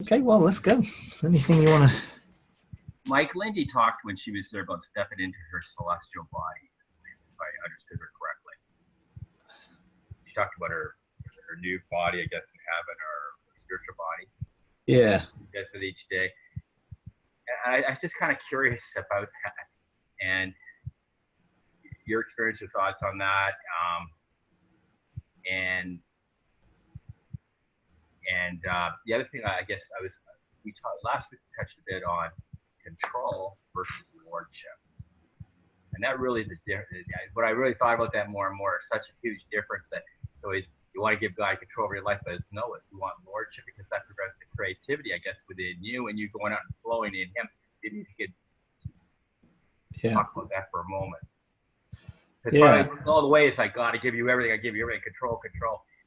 Okay, well, let's go. Anything you want to... Mike, Lindy talked when she was there about stepping into her celestial body, if I understood her correctly. She talked about her new body, I guess, in heaven, or spiritual body. Yeah. I guess with each day. And I was just kind of curious about that and your experience or thoughts on that. And the other thing, I guess, we talked last week, we touched a bit on control versus lordship, and that really is what I really thought about that more and more. Such a huge difference that so you want to give God control over your life, but it's no, you want lordship because that prevents the creativity, I guess, within you and you going out and flowing in Him. Maybe you could talk about that for a moment. Because all the way it's like, God, I give you everything, control.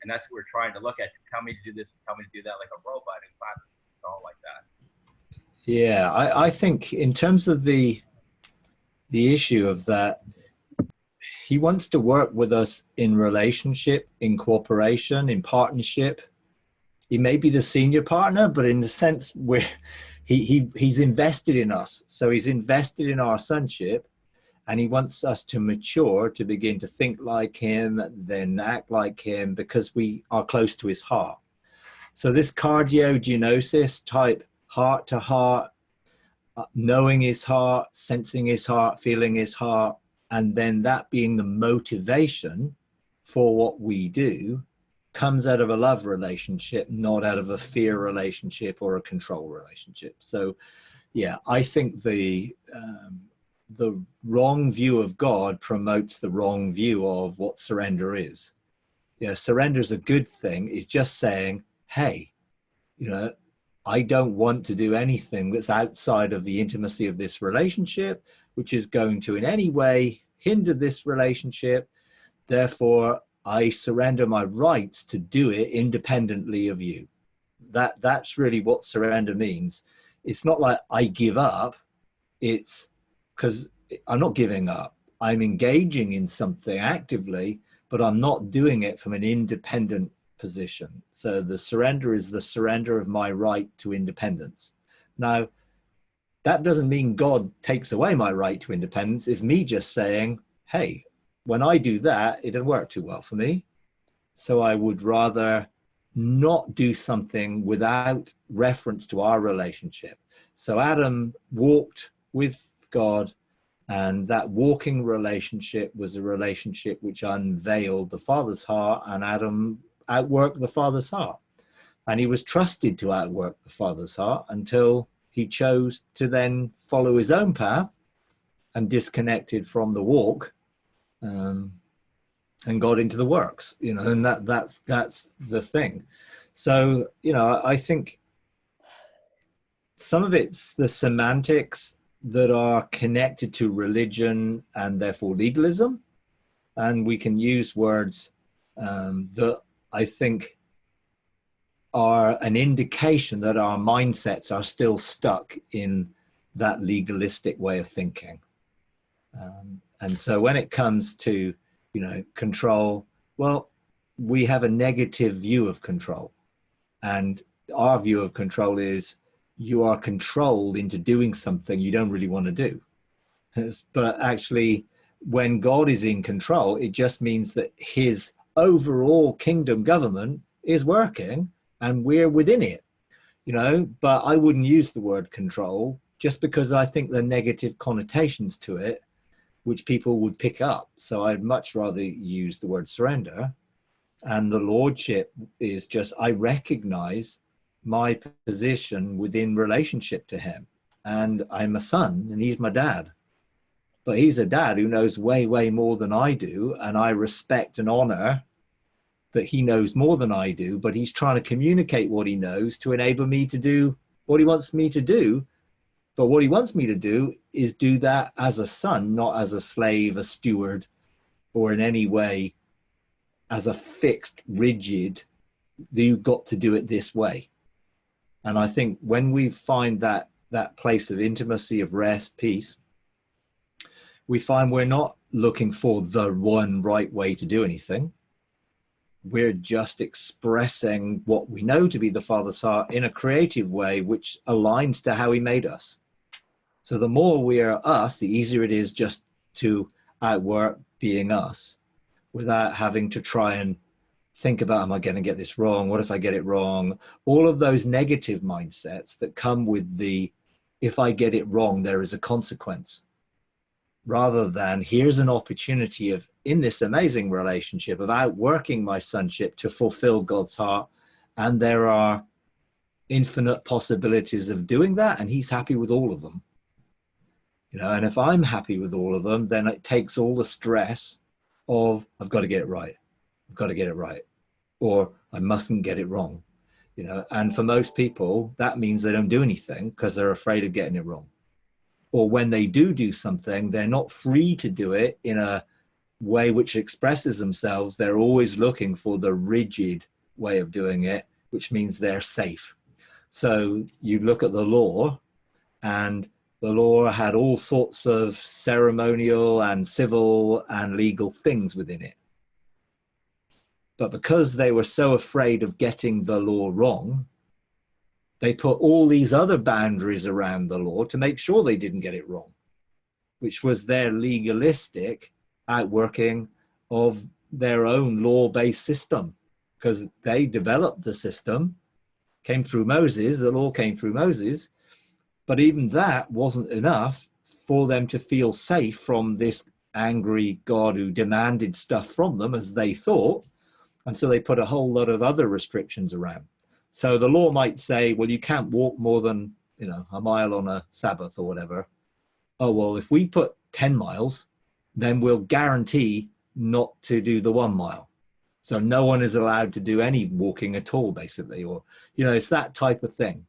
And that's what we're trying to look at. Tell me to do this, tell me to do that, like a robot. It's not all like that. Yeah, I think in terms of the issue of that, He wants to work with us in relationship, in cooperation, in partnership. He may be the senior partner, but in the sense where he's invested in us. So He's invested in our sonship. And He wants us to mature, to begin to think like Him, then act like Him, because we are close to His heart. So this cardiogenosis type, heart to heart, knowing His heart, sensing His heart, feeling His heart, and then that being the motivation for what we do, comes out of a love relationship, not out of a fear relationship or a control relationship. So, yeah, I think the wrong view of God promotes the wrong view of what surrender is. Surrender is a good thing. It's just saying, hey, I don't want to do anything that's outside of the intimacy of this relationship, which is going to in any way hinder this relationship. Therefore, I surrender my rights to do it independently of you. That's really what surrender means. It's not like I give up. It's because I'm not giving up. I'm engaging in something actively, but I'm not doing it from an independent position. So the surrender is the surrender of my right to independence. Now, that doesn't mean God takes away my right to independence. It's me just saying, hey, when I do that, it didn't work too well for me. So I would rather not do something without reference to our relationship. So Adam walked with God, and that walking relationship was a relationship which unveiled the Father's heart, and Adam outworked the Father's heart. And he was trusted to outwork the Father's heart until he chose to then follow his own path and disconnected from the walk, and got into the works, and that's the thing. So, I think some of it's the semantics that are connected to religion and therefore legalism. And we can use words that I think are an indication that our mindsets are still stuck in that legalistic way of thinking. And so when it comes to, control, well, we have a negative view of control. And our view of control is you are controlled into doing something you don't really want to do. But actually, when God is in control, it just means that His overall kingdom government is working and we're within it, but I wouldn't use the word control just because I think there are negative connotations to it, which people would pick up. So I'd much rather use the word surrender. And the lordship is just, I recognize my position within relationship to Him. And I'm a son and He's my dad. But He's a dad who knows way, way more than I do. And I respect and honor that He knows more than I do, but He's trying to communicate what He knows to enable me to do what He wants me to do. But what He wants me to do is do that as a son, not as a slave, a steward, or in any way as a fixed, rigid, you've got to do it this way. And I think when we find that place of intimacy, of rest, peace, we find we're not looking for the one right way to do anything. we're just expressing what we know to be the Father's heart in a creative way, which aligns to how he made us. So the more we are us, the easier it is just to outwork being us without having to try and think about, am I going to get this wrong? What if I get it wrong? All of those negative mindsets that come with the, if I get it wrong, there is a consequence. Rather than, here's an opportunity of, in this amazing relationship, of outworking my sonship to fulfill God's heart. And there are infinite possibilities of doing that. And he's happy with all of them. You know, and if I'm happy with all of them, then it takes all the stress of, I've got to get it right. I've got to get it right. Or I mustn't get it wrong. You know, and for most people, that means they don't do anything because they're afraid of getting it wrong. Or when they do something, they're not free to do it in a way which expresses themselves. They're always looking for the rigid way of doing it, which means they're safe. So you look at the law, and the law had all sorts of ceremonial and civil and legal things within it. But because they were so afraid of getting the law wrong, they put all these other boundaries around the law to make sure they didn't get it wrong, which was their legalistic outworking of their own law-based system, because they developed the system, came through Moses, the law came through Moses, but even that wasn't enough for them to feel safe from this angry God who demanded stuff from them as they thought. And so they put a whole lot of other restrictions around. So the law might say, well, you can't walk more than, you know, a mile on a Sabbath or whatever. Oh, well, if we put 10 miles, then we'll guarantee not to do the 1 mile. So no one is allowed to do any walking at all, basically. Or, you know, it's that type of thing.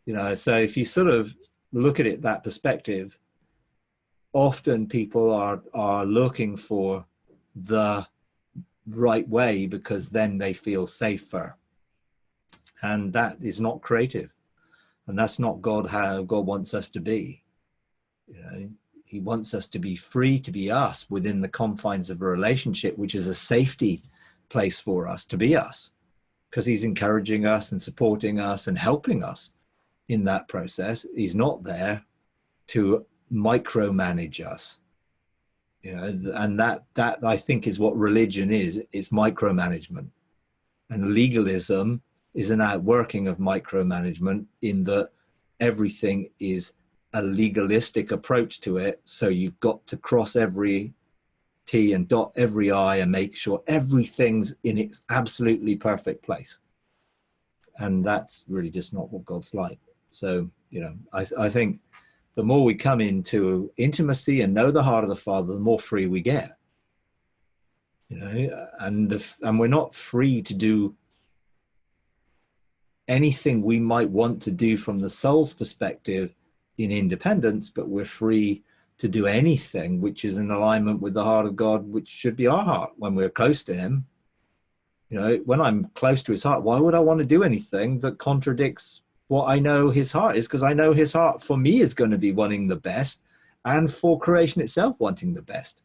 You know, so if you sort of look at it that perspective, often people are looking for the right way because then they feel safer. And that is not creative. And that's not God, how God wants us to be. You know, he wants us to be free to be us within the confines of a relationship, which is a safety place for us to be us, because he's encouraging us and supporting us and helping us in that process. He's not there to micromanage us. You know, and that I think is what religion is. It's micromanagement. And legalism is an outworking of micromanagement, in that everything is a legalistic approach to it. So you've got to cross every T and dot every I and make sure everything's in its absolutely perfect place. And that's really just not what God's like. So, you know, I think the more we come into intimacy and know the heart of the Father, the more free we get. You know, and we're not free to do anything we might want to do from the soul's perspective in independence, but we're free to do anything which is in alignment with the heart of God, which should be our heart when we're close to him. You know, when I'm close to his heart, why would I want to do anything that contradicts what I know his heart is? Because I know his heart for me is going to be wanting the best, and for creation itself wanting the best.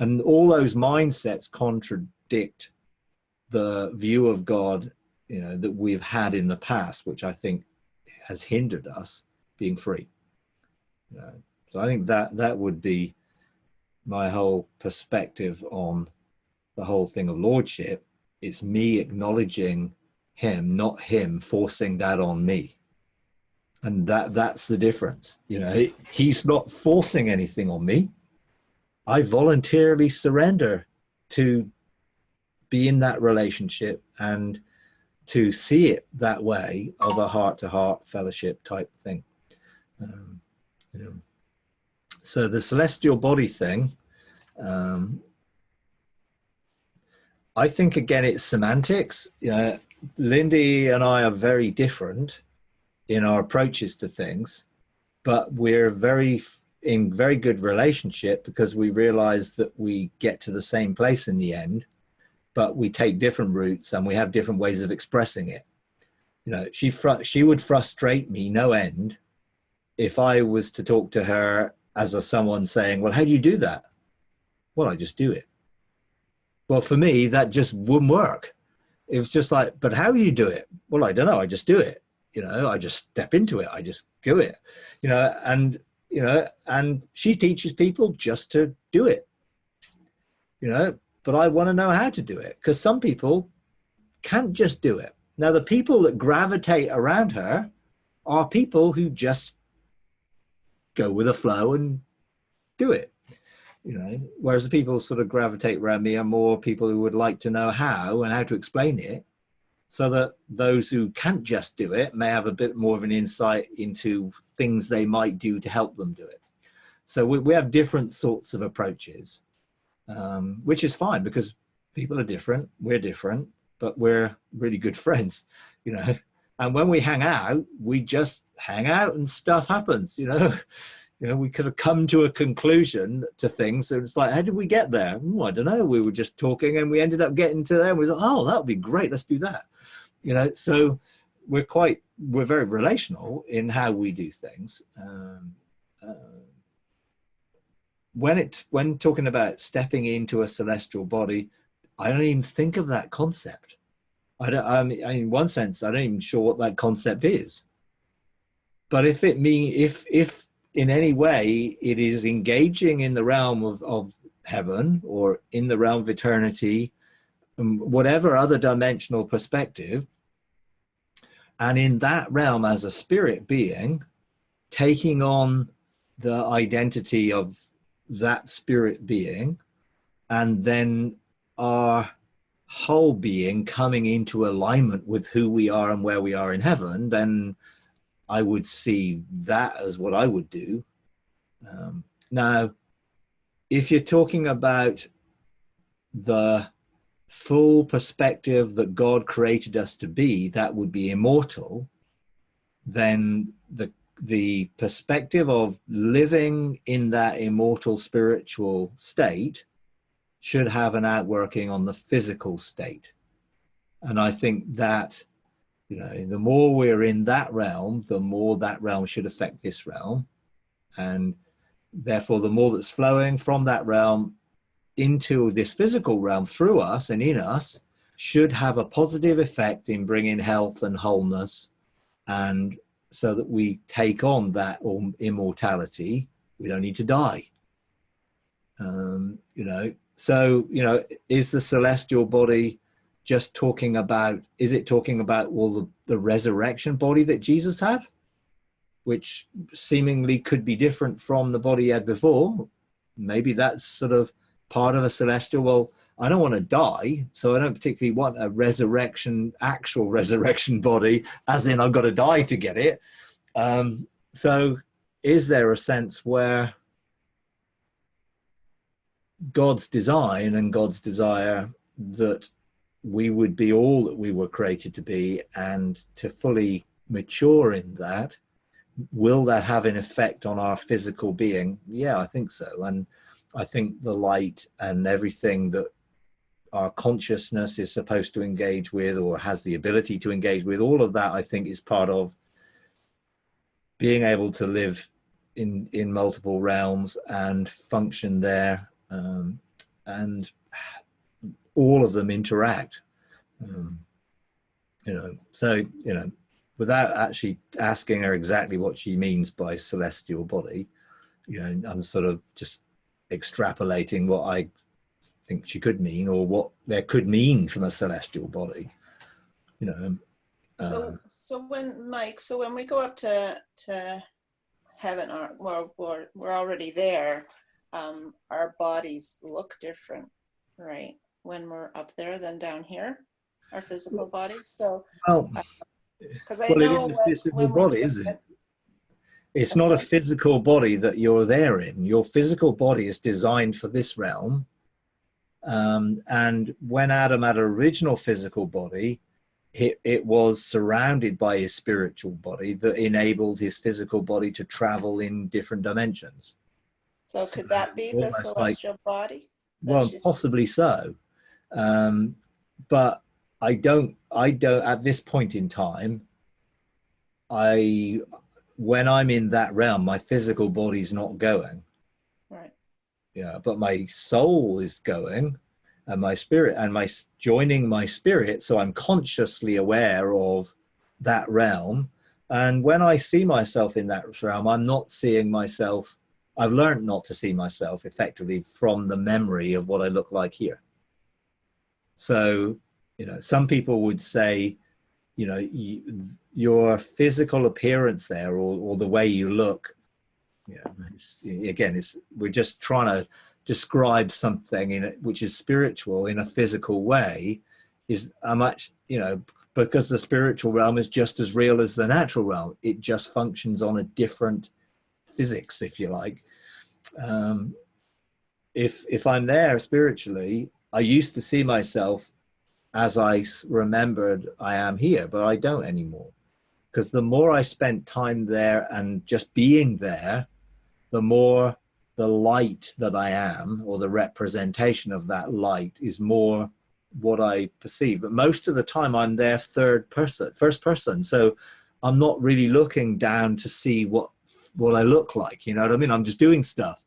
And all those mindsets contradict the view of God, you know, that we've had in the past, which I think has hindered us being free. You know, so I think that would be my whole perspective on the whole thing of lordship. It's me acknowledging him, not him forcing that on me. And that's the difference. You know, he's not forcing anything on me. I voluntarily surrender to be in that relationship and to see it that way, of a heart-to-heart fellowship type thing. You know, so the celestial body thing, I think, again, it's semantics. Lindy and I are very different in our approaches to things, but we're in very good relationship because we realize that we get to the same place in the end, but we take different routes and we have different ways of expressing it. You know, she would frustrate me no end if I was to talk to her as someone saying, well, how do you do that? Well, I just do it. Well, for me, that just wouldn't work. It was just like, but how do you do it? Well, I don't know. I just do it. I just step into it. I just do it. And she teaches people just to do it. But I want to know how to do it, because some people can't just do it. Now, the people that gravitate around her are people who just go with the flow and do it. Whereas the people sort of gravitate around me are more people who would like to know how and how to explain it, so that those who can't just do it may have a bit more of an insight into things they might do to help them do it. So we have different sorts of approaches, which is fine, because people are different, we're different, but we're really good friends, and when we hang out, we just hang out and stuff happens. We could have come to a conclusion to things. And it's like, how did we get there? I don't know. We were just talking and we ended up getting to there. And we thought, oh, that would be great. Let's do that. So we're very relational in how we do things. When talking about stepping into a celestial body, I don't even think of that concept. In one sense, I don't even sure what that concept is. But if in any way it is engaging in the realm of heaven or in the realm of eternity, whatever other dimensional perspective, and in that realm as a spirit being, taking on the identity of that spirit being, and then our whole being coming into alignment with who we are and where we are in heaven, then I would see that as what I would do. Now, if you're talking about the full perspective that God created us to be, that would be immortal, then the perspective of living in that immortal spiritual state should have an outworking on the physical state. And I think that the more we're in that realm, the more that realm should affect this realm. And therefore, the more that's flowing from that realm into this physical realm through us and in us should have a positive effect in bringing health and wholeness, and so that we take on that immortality. We don't need to die. So, is the celestial body just talking about, is it talking about the resurrection body that Jesus had, which seemingly could be different from the body he had before? Maybe that's sort of part of a celestial. Well, I don't want to die, so I don't particularly want a actual resurrection body, as in I've got to die to get it. So is there a sense where God's design and God's desire that we would be all that we were created to be, and to fully mature in that, will that have an effect on our physical being? Yeah, I think so. And I think the light and everything that our consciousness is supposed to engage with, or has the ability to engage with, all of that, I think, is part of being able to live in multiple realms and function there, and all of them interact. So without actually asking her exactly what she means by celestial body, I'm sort of just extrapolating what I think she could mean, or what there could mean from a celestial body. So when we go up to heaven, or we're already there, our bodies look different, right, when we're up there than down here, our physical bodies. So because I know it is a physical body, isn't it? It's not a physical body that you're there in. Your physical body is designed for this realm. And when Adam had an original physical body, it was surrounded by his spiritual body that enabled his physical body to travel in different dimensions. So could that be the celestial body? Well, possibly so. But I don't at this point in time, when I'm in that realm, my physical body's not going. Right. Yeah, but my soul is going, and my spirit, and joining my spirit, so I'm consciously aware of that realm. And when I see myself in that realm, I'm not seeing myself, I've learned not to see myself effectively from the memory of what I look like here. So, some people would say, your physical appearance there, or the way you look, we're just trying to describe something in it which is spiritual in a physical way, is a much, because the spiritual realm is just as real as the natural realm. It just functions on a different physics, if you like. If I'm there spiritually, I used to see myself as I remembered I am here, but I don't anymore. Because the more I spent time there and just being there, the more the light that I am, or the representation of that light, is more what I perceive. But most of the time I'm there first person. So I'm not really looking down to see what I look like. You know what I mean? I'm just doing stuff.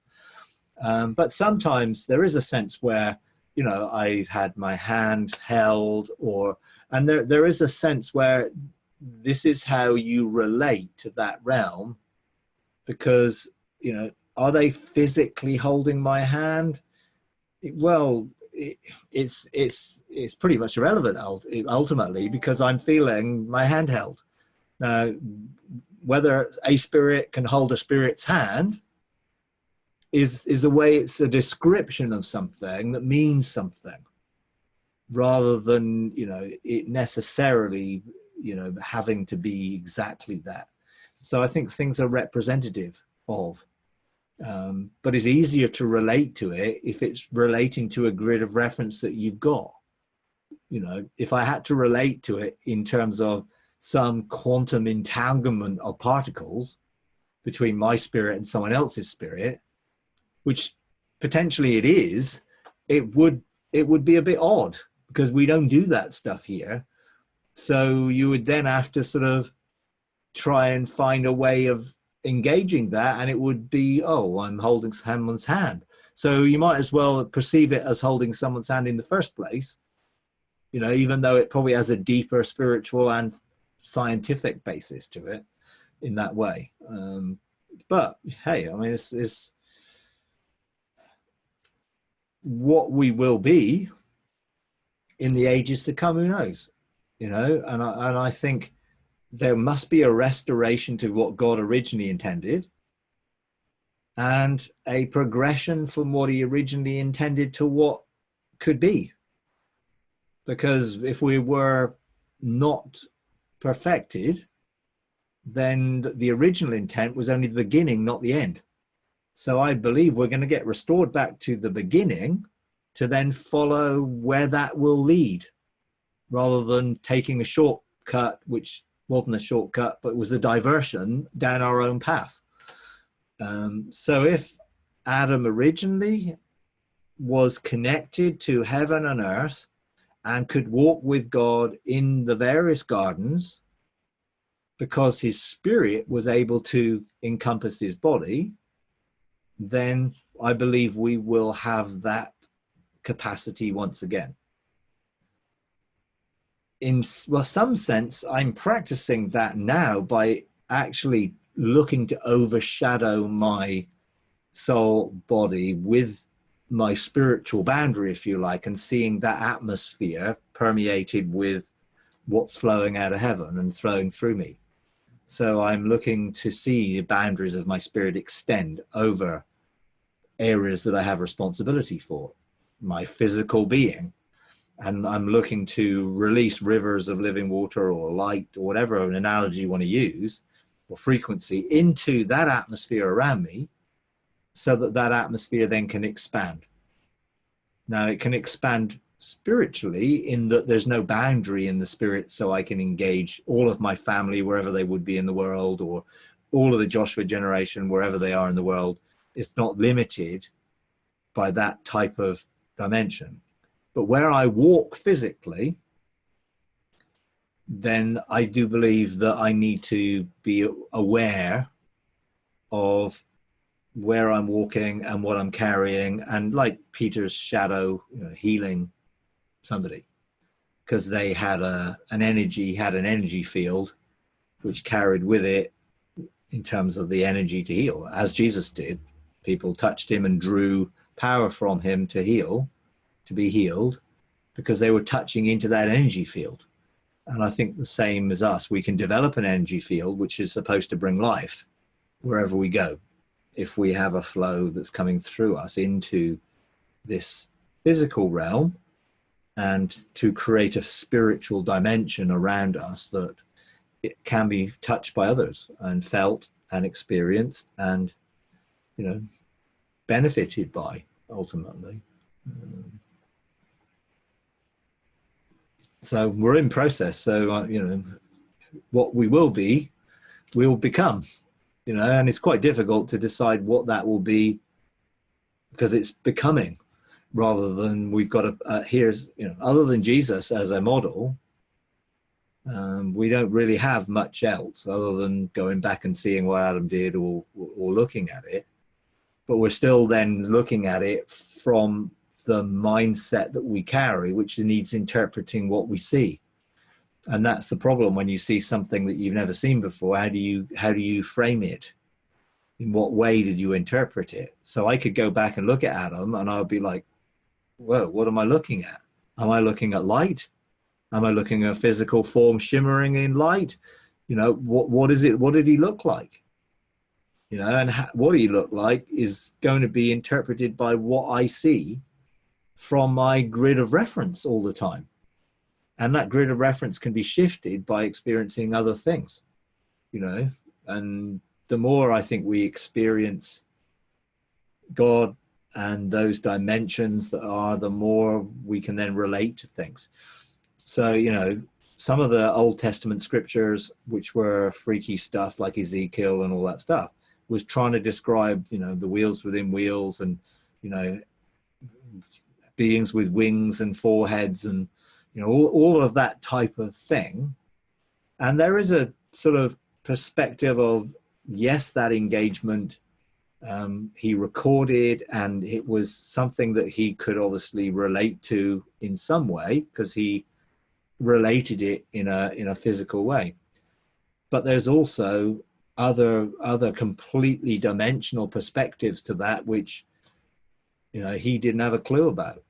But sometimes there is a sense where, I've had my hand held, and there is a sense where this is how you relate to that realm, because, are they physically holding my hand? Well, it's pretty much irrelevant ultimately, because I'm feeling my hand held. Now, whether a spirit can hold a spirit's hand is the way it's a description of something that means something, rather than, it necessarily, having to be exactly that. So I think things are representative of, but it's easier to relate to it if it's relating to a grid of reference that you've got. If I had to relate to it in terms of some quantum entanglement of particles between my spirit and someone else's spirit, which potentially it is, it would be a bit odd, because we don't do that stuff here. So you would then have to sort of try and find a way of engaging that, and it would be, oh, I'm holding someone's hand. So you might as well perceive it as holding someone's hand in the first place, even though it probably has a deeper spiritual and scientific basis to it in that way. But hey, I mean, it's what we will be in the ages to come, who knows? And I think there must be a restoration to what God originally intended, and a progression from what he originally intended to what could be. Because if we were not perfected, then the original intent was only the beginning, not the end. So I believe we're going to get restored back to the beginning, to then follow where that will lead, rather than taking a shortcut, which wasn't a shortcut, but was a diversion down our own path. So if Adam originally was connected to heaven and earth and could walk with God in the various gardens, because his spirit was able to encompass his body, then I believe we will have that capacity once again. In some sense, I'm practicing that now by actually looking to overshadow my soul body with my spiritual boundary, if you like, and seeing that atmosphere permeated with what's flowing out of heaven and flowing through me. So I'm looking to see the boundaries of my spirit extend over areas that I have responsibility for, my physical being. And I'm looking to release rivers of living water, or light, or whatever an analogy you want to use, or frequency, into that atmosphere around me, so that that atmosphere then can expand. Now it can expand spiritually in that there's no boundary in the spirit, so I can engage all of my family wherever they would be in the world, or all of the Joshua generation wherever they are in the world. It's not limited by that type of dimension. But where I walk physically, then I do believe that I need to be aware of where I'm walking and what I'm carrying, and like Peter's shadow, healing somebody because they had an energy field which carried with it in terms of the energy to heal, as Jesus did. People touched him and drew power from him to heal, to be healed, because they were touching into that energy field. And I think the same as us, we can develop an energy field which is supposed to bring life wherever we go. If we have a flow that's coming through us into this physical realm, and to create a spiritual dimension around us that it can be touched by others and felt and experienced and, benefited by ultimately. So we're in process. So, what we will be, we'll become, and it's quite difficult to decide what that will be because it's becoming rather than we've got other than Jesus as a model, we don't really have much else other than going back and seeing what Adam did or looking at it. But we're still then looking at it from the mindset that we carry, which needs interpreting what we see. And that's the problem when you see something that you've never seen before. How do you frame it? In what way did you interpret it? So I could go back and look at Adam and I'll be like, whoa, what am I looking at? Am I looking at light? Am I looking at a physical form shimmering in light? What is it? What did he look like? And what he looked like is going to be interpreted by what I see from my grid of reference all the time. And that grid of reference can be shifted by experiencing other things, and the more I think we experience God and those dimensions the more we can then relate to things. So, some of the Old Testament scriptures, which were freaky stuff like Ezekiel and all that stuff, was trying to describe, the wheels within wheels and, beings with wings and foreheads and, all of that type of thing. And there is a sort of perspective of, yes, that engagement he recorded, and it was something that he could obviously relate to in some way because he related it in a physical way. But there's also other completely dimensional perspectives to that which he didn't have a clue about,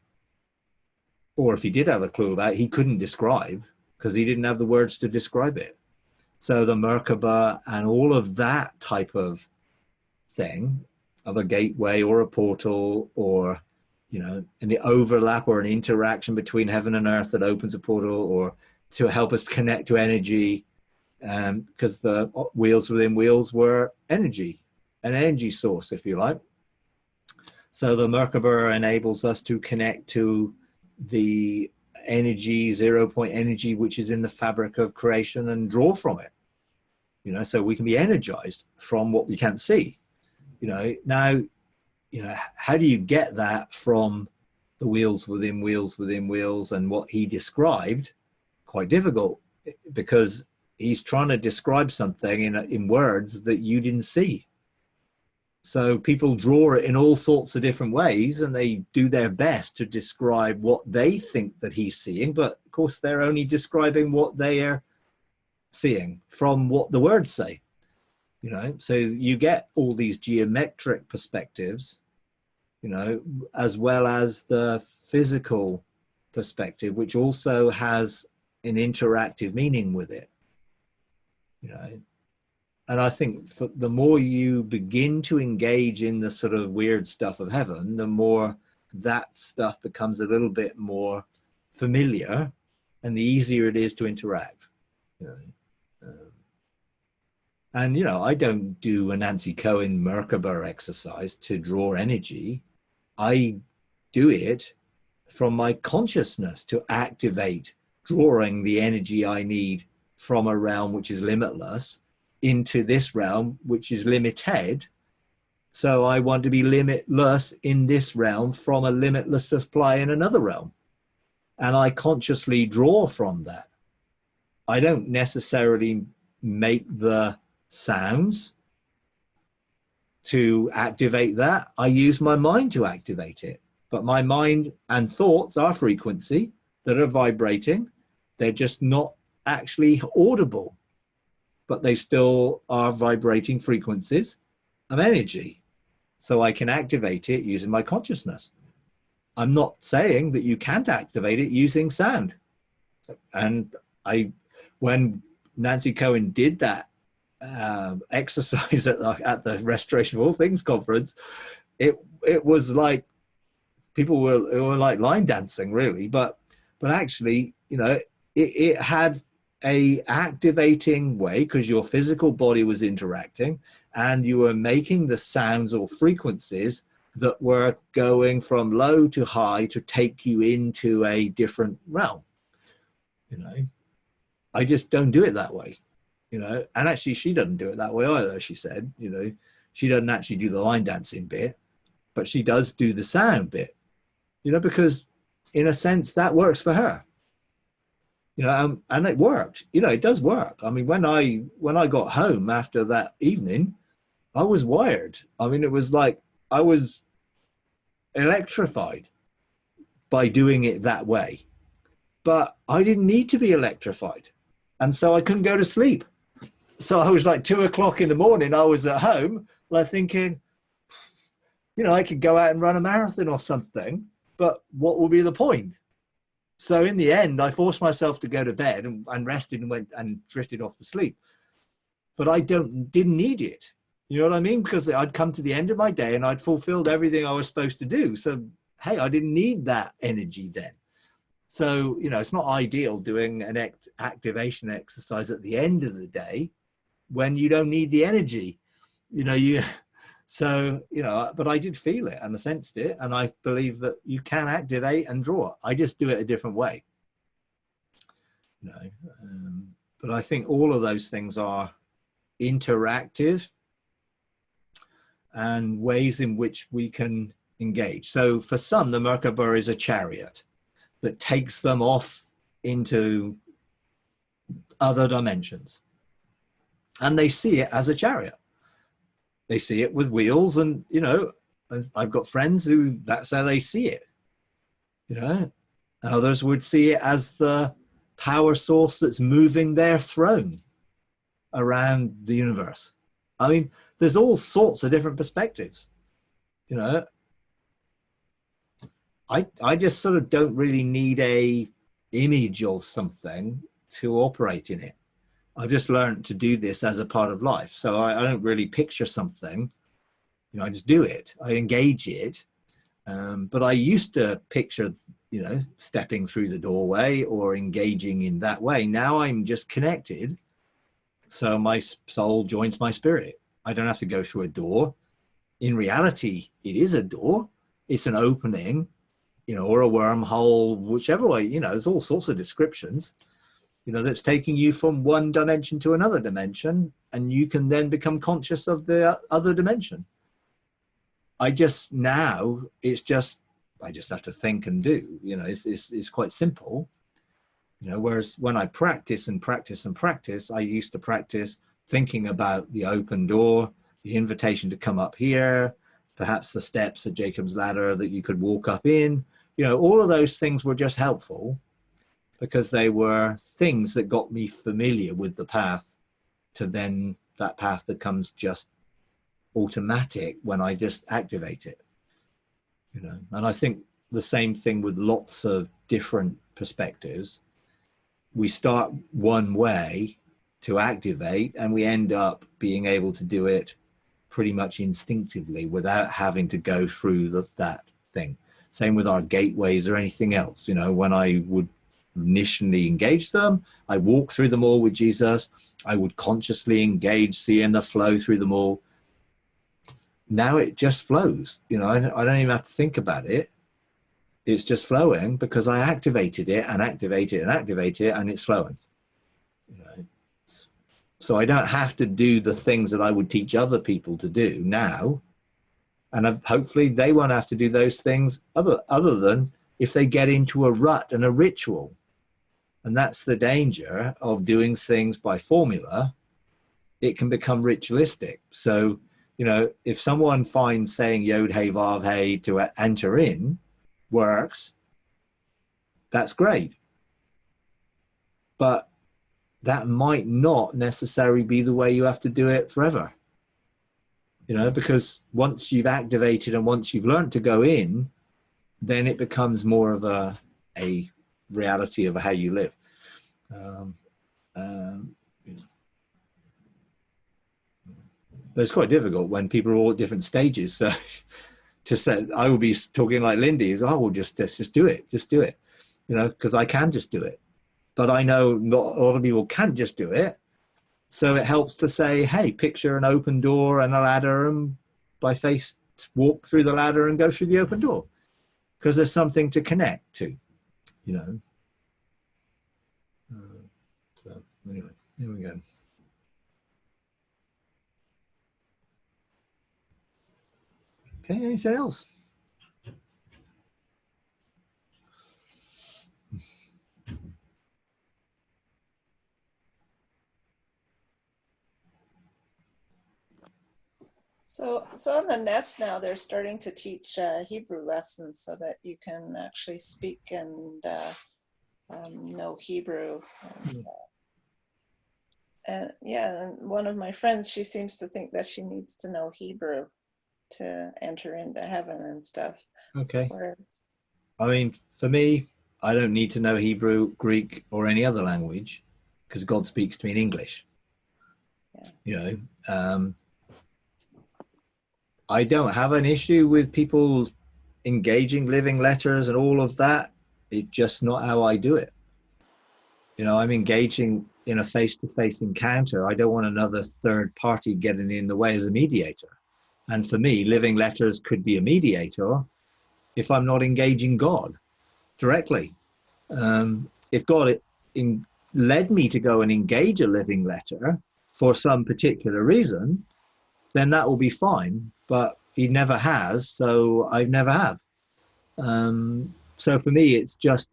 or if he did have a clue about it, he couldn't describe because he didn't have the words to describe it. So the Merkaba and all of that type of thing of a gateway or a portal or an overlap or an interaction between heaven and earth that opens a portal, or to help us connect to energy, because the wheels within wheels were energy, an energy source, if you like. So the Merkaba enables us to connect to the energy, 0 point energy, which is in the fabric of creation, and draw from it. So we can be energized from what we can't see. Now, how do you get that from the wheels within wheels within wheels and what he described? Quite difficult, because he's trying to describe something in words that you didn't see. So people draw it in all sorts of different ways, and they do their best to describe what they think that he's seeing. But of course, they're only describing what they are seeing from what the words say. So you get all these geometric perspectives, as well as the physical perspective, which also has an interactive meaning with it. And I think the more you begin to engage in the sort of weird stuff of heaven, the more that stuff becomes a little bit more familiar, and the easier it is to interact. And, I don't do a Nancy Cohen Merkaba exercise to draw energy. I do it from my consciousness to activate, drawing the energy I need from a realm which is limitless into this realm, which is limited. So I want to be limitless in this realm from a limitless supply in another realm. And I consciously draw from that. I don't necessarily make the sounds, to activate that, I use my mind to activate it. But my mind and thoughts are frequency that are vibrating. They're just not actually audible, but they still are vibrating frequencies of energy. So I can activate it using my consciousness. I'm not saying that you can't activate it using sound. And when Nancy Cohen did that exercise at the Restoration of All Things conference, it was like people were like line dancing, really. But actually, you know, it had a activating way, because your physical body was interacting and you were making the sounds or frequencies that were going from low to high to take you into a different realm. You know, I just don't do it that way, you know. And actually she doesn't do it that way either. She said, you know, she doesn't actually do the line dancing bit, but she does do the sound bit, you know, because in a sense that works for her, you know. And it worked, you know, it does work. I mean, when I got home after that evening, I was wired. I mean, it was like I was electrified by doing it that way, but I didn't need to be electrified. And so I couldn't go to sleep. So I was like 2 o'clock in the morning, I was at home, like thinking, you know, I could go out and run a marathon or something, but what will be the point? So in the end, I forced myself to go to bed and rested and went and drifted off to sleep. But I didn't need it. You know what I mean? Because I'd come to the end of my day and I'd fulfilled everything I was supposed to do. So, hey, I didn't need that energy then. So, you know, it's not ideal doing an activation exercise at the end of the day when you don't need the energy, you know. So, you know, but I did feel it and I sensed it. And I believe that you can activate and draw. I just do it a different way. You know, but I think all of those things are interactive and ways in which we can engage. So for some, the Merkaba is a chariot that takes them off into other dimensions. And they see it as a chariot. They see it with wheels, and, you know, I've got friends who that's how they see it. You know, others would see it as the power source that's moving their throne around the universe. I mean, there's all sorts of different perspectives, you know. I just sort of don't really need a image or something to operate in it. I've just learned to do this as a part of life. So I don't really picture something, you know, I just do it. I engage it. But I used to picture, you know, stepping through the doorway or engaging in that way. Now I'm just connected. So my soul joins my spirit. I don't have to go through a door. In reality, it is a door. It's an opening, you know, or a wormhole, whichever way, you know, there's all sorts of descriptions, you know, that's taking you from one dimension to another dimension. And you can then become conscious of the other dimension. I just have to think and do, you know, it's quite simple, you know, whereas when I practice and practice and practice, I used to practice thinking about the open door, the invitation to come up here, perhaps the steps of Jacob's ladder that you could walk up in, you know, all of those things were just helpful because they were things that got me familiar with the path, to then that path becomes just automatic when I just activate it, you know. And I think the same thing with lots of different perspectives. We start one way to activate and we end up being able to do it pretty much instinctively without having to go through that thing. Same with our gateways or anything else, you know. When I would initially engage them, I walk through them all with Jesus. I would consciously engage, seeing the flow through them all. Now it just flows, you know. I don't even have to think about it. It's just flowing because I activated it and activate it and activate it, and it's flowing, you know. So I don't have to do the things that I would teach other people to do now, and hopefully they won't have to do those things other than if they get into a rut and a ritual. And that's the danger of doing things by formula. It can become ritualistic. So, You know, if someone finds saying Yod Hey Vav Hey to enter in works, that's great. But that might not necessarily be the way you have to do it forever. You know, because once you've activated and once you've learned to go in, then it becomes more of a reality of how you live. But it's quite difficult when people are all at different stages. So to say, I will be talking like Lindy is, oh, well, just do it, you know, because I can just do it. But I know not a lot of people can't just do it. So it helps to say, hey, picture an open door and a ladder, and by faith, walk through the ladder and go through the open door. Because there's something to connect to, you know. So anyway, here we go. Okay, anything else? So on the Nest now, they're starting to teach Hebrew lessons so that you can actually speak and know Hebrew. And yeah, and one of my friends, she seems to think that she needs to know Hebrew to enter into heaven and stuff. Okay. Whereas, I mean, for me, I don't need to know Hebrew, Greek, or any other language because God speaks to me in English. Yeah. You know, I don't have an issue with people engaging living letters and all of that. It's just not how I do it. You know, I'm engaging in a face-to-face encounter. I don't want another third party getting in the way as a mediator. And for me, living letters could be a mediator if I'm not engaging God directly. If God led me to go and engage a living letter for some particular reason, then that will be fine. But he never has, so I never have. So for me, it's just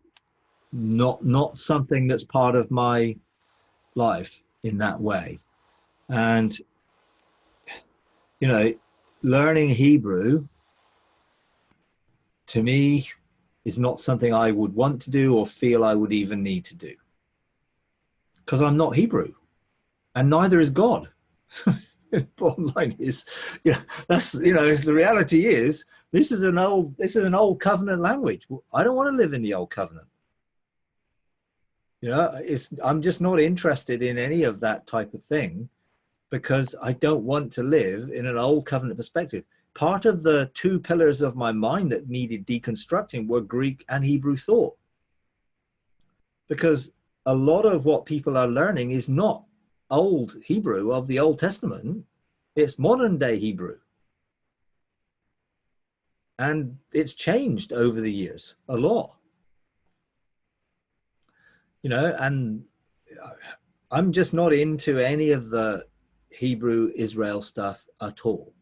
not something that's part of my life in that way. And, you know, learning Hebrew, to me, is not something I would want to do or feel I would even need to do. Because I'm not Hebrew, and neither is God. Bottom line is, you know, that's, you know, the reality is this is an old covenant language. I don't want to live in the old covenant. You know, I'm just not interested in any of that type of thing because I don't want to live in an old covenant perspective. Part of the two pillars of my mind that needed deconstructing were Greek and Hebrew thought. Because a lot of what people are learning is not old Hebrew of the Old Testament, it's modern day Hebrew. And it's changed over the years a lot. You know, and I'm just not into any of the Hebrew Israel stuff at all.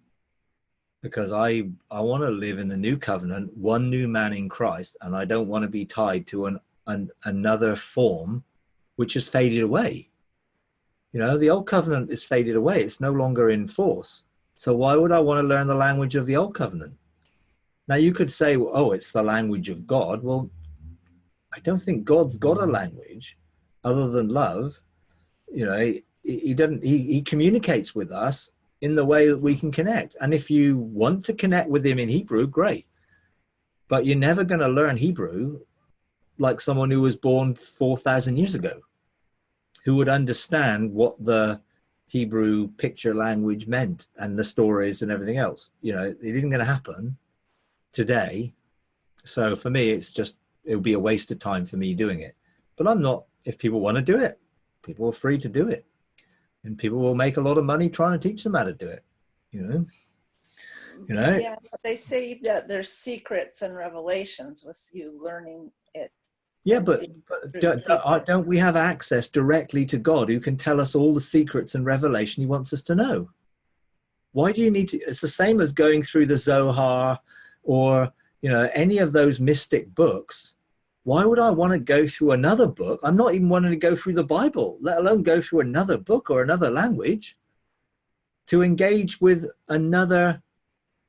Because I want to live in the new covenant, one new man in Christ, and I don't want to be tied to another form which has faded away. You know, the old covenant is faded away. It's no longer in force. So why would I want to learn the language of the old covenant? Now you could say, well, oh, it's the language of God. Well, I don't think God's got a language other than love. You know, he communicates with us in the way that we can connect. And if you want to connect with him in Hebrew, great. But you're never going to learn Hebrew like someone who was born 4,000 years ago, who would understand what the Hebrew picture language meant and the stories and everything else. You know, it isn't going to happen today. So for me, it would be a waste of time for me doing it. But I'm not, if people want to do it, people are free to do it. And people will make a lot of money trying to teach them how to do it, you know? Yeah, but they say that there's secrets and revelations with you learning it. Yeah, but don't we have access directly to God who can tell us all the secrets and revelation he wants us to know? Why do you need to? It's the same as going through the Zohar or, you know, any of those mystic books. Why would I want to go through another book? I'm not even wanting to go through the Bible, let alone go through another book or another language. to engage with another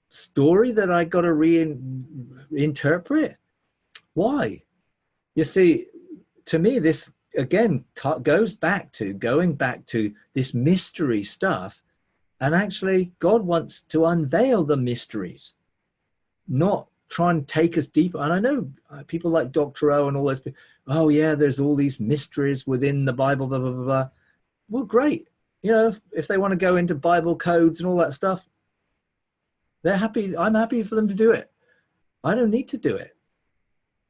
story that I got to reinterpret? Why? You see, to me, this again goes back to going back to this mystery stuff. And actually, God wants to unveil the mysteries, not try and take us deeper. And I know people like Dr. O and all those people, oh yeah, there's all these mysteries within the Bible, blah, blah, blah, blah. Well, great. You know, if they want to go into Bible codes and all that stuff, they're happy. I'm happy for them to do it. I don't need to do it.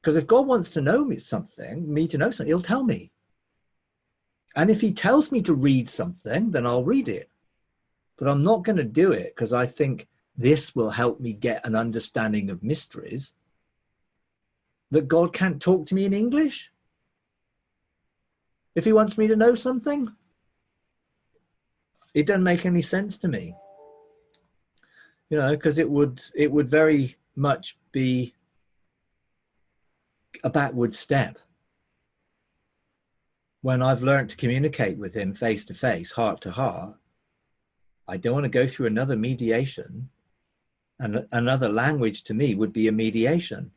Because if God wants to know me to know something, he'll tell me. And if he tells me to read something, then I'll read it. But I'm not going to do it because I think this will help me get an understanding of mysteries that God can't talk to me in English. If he wants me to know something, it doesn't make any sense to me. You know, because it would very much be a backward step. When I've learned to communicate with him face to face, heart to heart, I don't want to go through another mediation, and another language to me would be a mediation.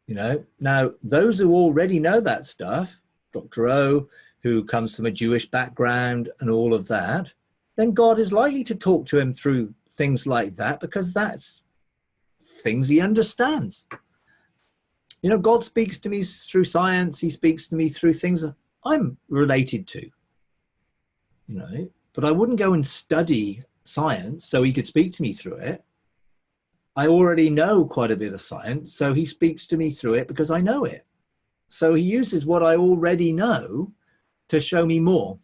You know, now those who already know that stuff, Dr. O, who comes from a Jewish background and all of that, then God is likely to talk to him through things like that because that's things he understands. You know, God speaks to me through science. He speaks to me through things I'm related to, you know, but I wouldn't go and study science so he could speak to me through it. I already know quite a bit of science, so he speaks to me through it because I know it. So he uses what I already know to show me more.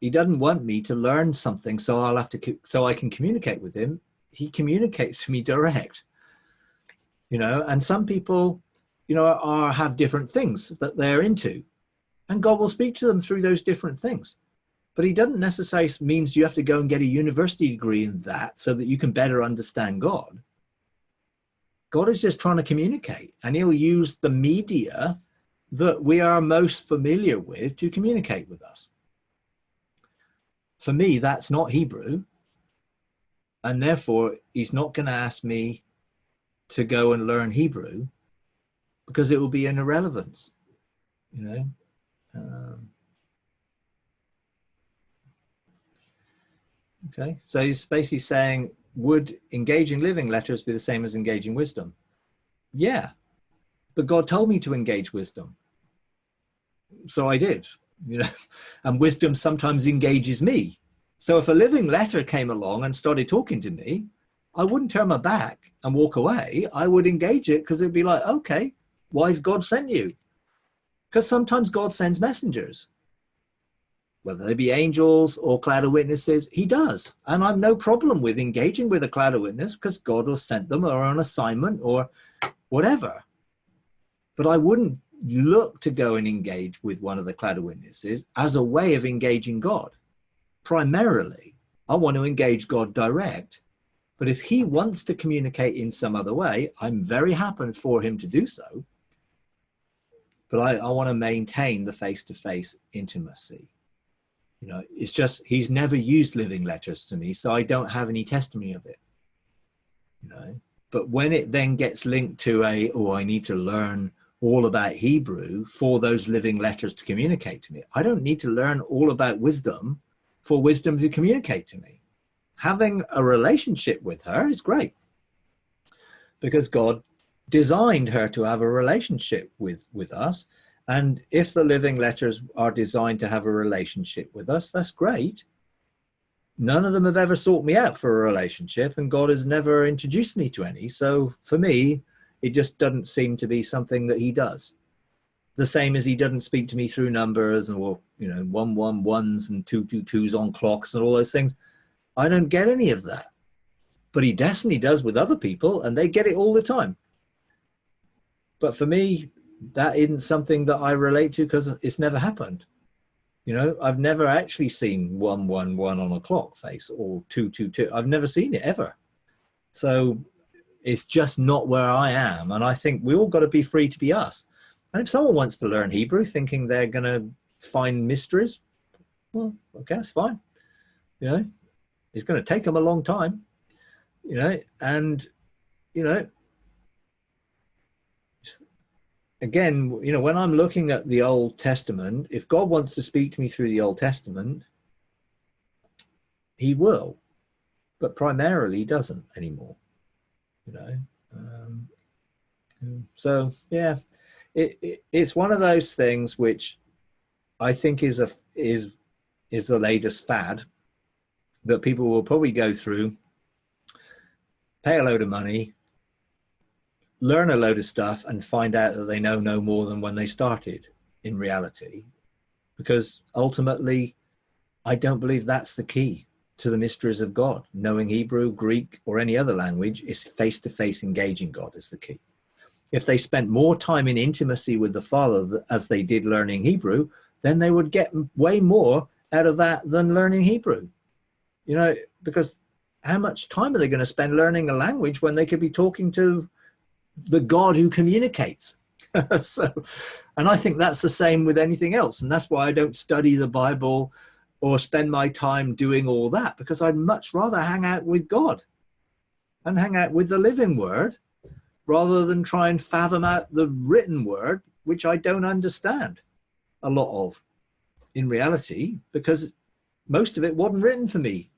He doesn't want me to learn something so I can communicate with him. He communicates to me direct. You know, and some people, you know, have different things that they're into, and God will speak to them through those different things. But he doesn't necessarily means you have to go and get a university degree in that so that you can better understand God. God is just trying to communicate, and he'll use the media that we are most familiar with to communicate with us. For me, that's not Hebrew, and therefore he's not going to ask me to go and learn Hebrew because it will be an irrelevance, you know. Okay, so he's basically saying, would engaging living letters be the same as engaging wisdom? Yeah, but God told me to engage wisdom, so I did, you know. And wisdom sometimes engages me. So if a living letter came along and started talking to me, I wouldn't turn my back and walk away. I would engage it because it'd be like, okay, why has God sent you? Because sometimes God sends messengers, whether they be angels or cloud of witnesses, he does. And I've no problem with engaging with a cloud of witness because God will send them or on assignment or whatever. But I wouldn't look to go and engage with one of the cloud of witnesses as a way of engaging God. Primarily, I want to engage God direct. But if he wants to communicate in some other way, I'm very happy for him to do so. But I want to maintain the face-to-face intimacy. You know, it's just, he's never used living letters to me, so I don't have any testimony of it. You know, but when it then gets linked to I need to learn all about Hebrew for those living letters to communicate to me. I don't need to learn all about wisdom for wisdom to communicate to me. Having a relationship with her is great because God designed her to have a relationship with us. And if the living letters are designed to have a relationship with us, that's great. None of them have ever sought me out for a relationship, and God has never introduced me to any. So for me, it just doesn't seem to be something that he does. The same as he doesn't speak to me through numbers and, well, you know, 111s and 222s on clocks and all those things. I don't get any of that. But he definitely does with other people, and they get it all the time. But for me, that isn't something that I relate to because it's never happened. You know, I've never actually seen 111 on a clock face or 222. I've never seen it ever. So it's just not where I am. And I think we all got to be free to be us. And if someone wants to learn Hebrew thinking they're going to find mysteries, well, okay, that's fine. You know, it's going to take them a long time, you know, and, you know, again, you know, when I'm looking at the Old Testament, if God wants to speak to me through the Old Testament, he will, but primarily he doesn't anymore, you know. So yeah, it's one of those things which I think is the latest fad that people will probably go through, pay a load of money, learn a load of stuff, and find out that they know no more than when they started in reality. Because ultimately, I don't believe that's the key to the mysteries of God. Knowing Hebrew, Greek, or any other language is face-to-face engaging God is the key. If they spent more time in intimacy with the Father as they did learning Hebrew, then they would get way more out of that than learning Hebrew. You know, because how much time are they going to spend learning a language when they could be talking to the God who communicates? So, and I think that's the same with anything else. And that's why I don't study the Bible or spend my time doing all that, because I'd much rather hang out with God and hang out with the living word rather than try and fathom out the written word, which I don't understand a lot of in reality, because most of it wasn't written for me.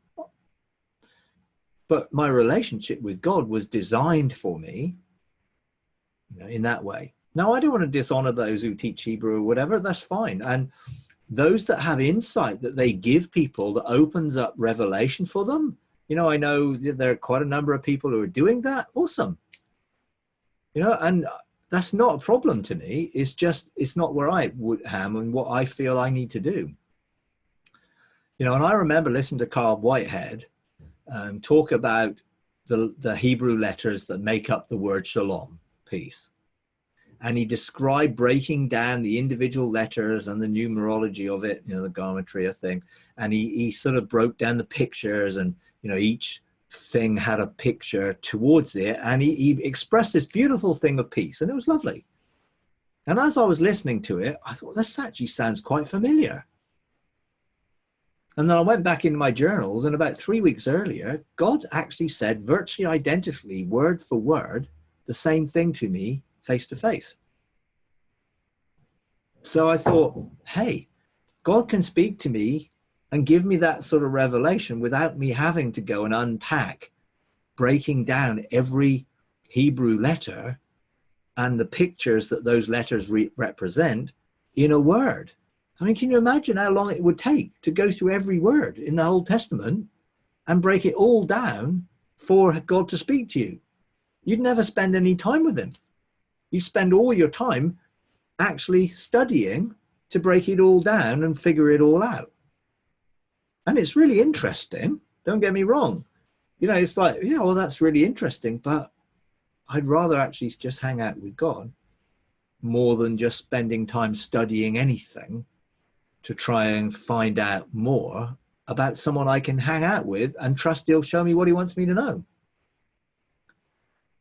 But my relationship with God was designed for me, you know, in that way. Now, I don't want to dishonor those who teach Hebrew or whatever. That's fine. And those that have insight that they give people that opens up revelation for them, you know, I know there are quite a number of people who are doing that. Awesome. You know, and that's not a problem to me. It's just, it's not where I would am and what I feel I need to do. You know, and I remember listening to Carl Whitehead talk about the Hebrew letters that make up the word shalom, peace. And he described breaking down the individual letters and the numerology of it, you know, the gematria thing. And he sort of broke down the pictures, and, you know, each thing had a picture towards it. And he expressed this beautiful thing of peace, and it was lovely. And as I was listening to it, I thought, this actually sounds quite familiar. And then I went back into my journals, and about 3 weeks earlier, God actually said virtually identically, word for word, the same thing to me face to face. So I thought, hey, God can speak to me and give me that sort of revelation without me having to go and unpack, breaking down every Hebrew letter and the pictures that those letters represent in a word. I mean, can you imagine how long it would take to go through every word in the Old Testament and break it all down for God to speak to you? You'd never spend any time with him. You spend all your time actually studying to break it all down and figure it all out. And it's really interesting. Don't get me wrong. You know, it's like, yeah, well, that's really interesting, but I'd rather actually just hang out with God more than just spending time studying anything to try and find out more about someone I can hang out with and trust he'll show me what he wants me to know.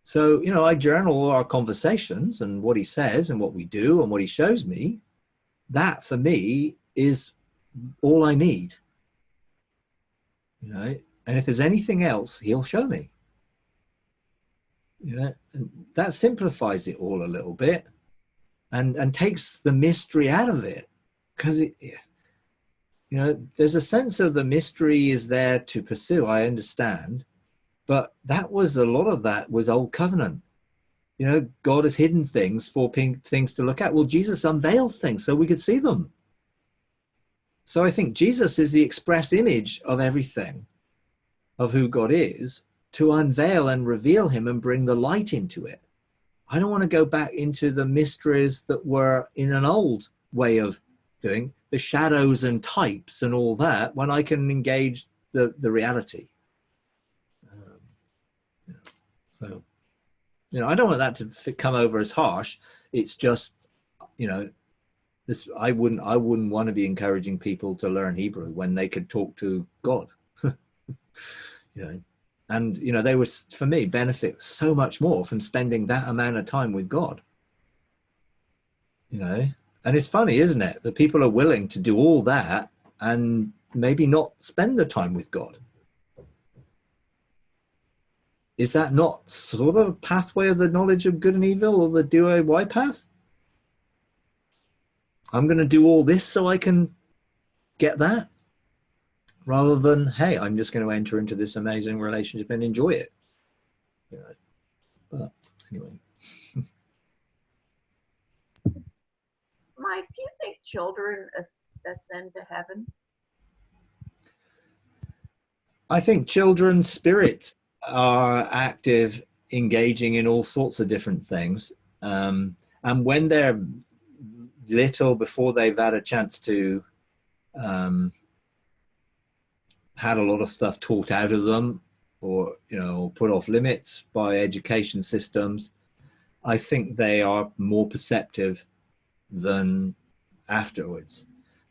So, you know, I journal all our conversations and what he says and what we do and what he shows me. That for me is all I need. You know, and if there's anything else, he'll show me. You know, and that simplifies it all a little bit and takes the mystery out of it. Because it, you know, there's a sense of the mystery is there to pursue, I understand, but that was, a lot of that was Old Covenant. You know, God has hidden things for things to look at. Well, Jesus unveiled things so we could see them. So I think Jesus is the express image of everything, of who God is, to unveil and reveal him and bring the light into it. I don't want to go back into the mysteries that were in an old way of doing, the shadows and types and all that, when I can engage the reality. So, you know, I don't want that to come over as harsh. It's just, you know, this, I wouldn't want to be encouraging people to learn Hebrew when they could talk to God. You know, and, you know, they would, for me, benefit so much more from spending that amount of time with God. You know, and it's funny, isn't it, that people are willing to do all that and maybe not spend the time with God. Is that not sort of a pathway of the knowledge of good and evil, or the do-I path? I'm going to do all this so I can get that, rather than, hey, I'm just going to enter into this amazing relationship and enjoy it. You know, but anyway. Mike, do you think children ascend to heaven? I think children's spirits are active, engaging in all sorts of different things. And when they're little, before they've had a chance to had a lot of stuff taught out of them, or, you know, put off limits by education systems, I think they are more perceptive than afterwards.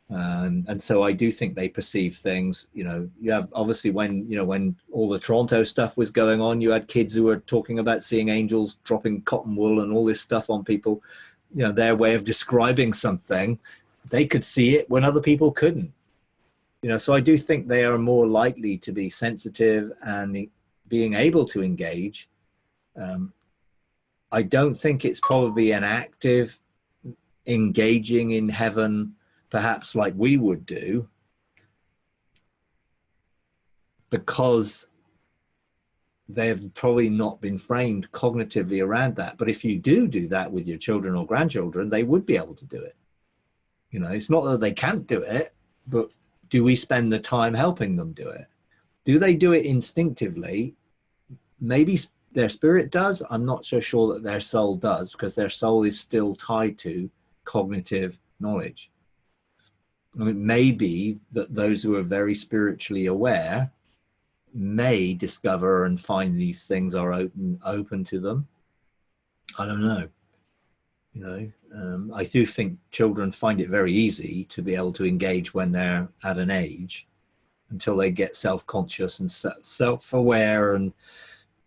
And so I do think they perceive things. You know, you have obviously when all the Toronto stuff was going on, you had kids who were talking about seeing angels dropping cotton wool and all this stuff on people. You know, their way of describing something, they could see it when other people couldn't. You know, so I do think they are more likely to be sensitive and being able to engage. I don't think it's probably an active engaging in heaven, perhaps like we would do, because they've probably not been framed cognitively around that. But if you do that with your children or grandchildren, they would be able to do it. You know, it's not that they can't do it, but do we spend the time helping them do it? Do they do it instinctively? Maybe their spirit does. I'm not so sure that their soul does, because their soul is still tied to cognitive knowledge. I mean, it may be that those who are very spiritually aware may discover and find these things are open to them. I don't know. You know, I do think children find it very easy to be able to engage when they're at an age, until they get self-conscious and self-aware, and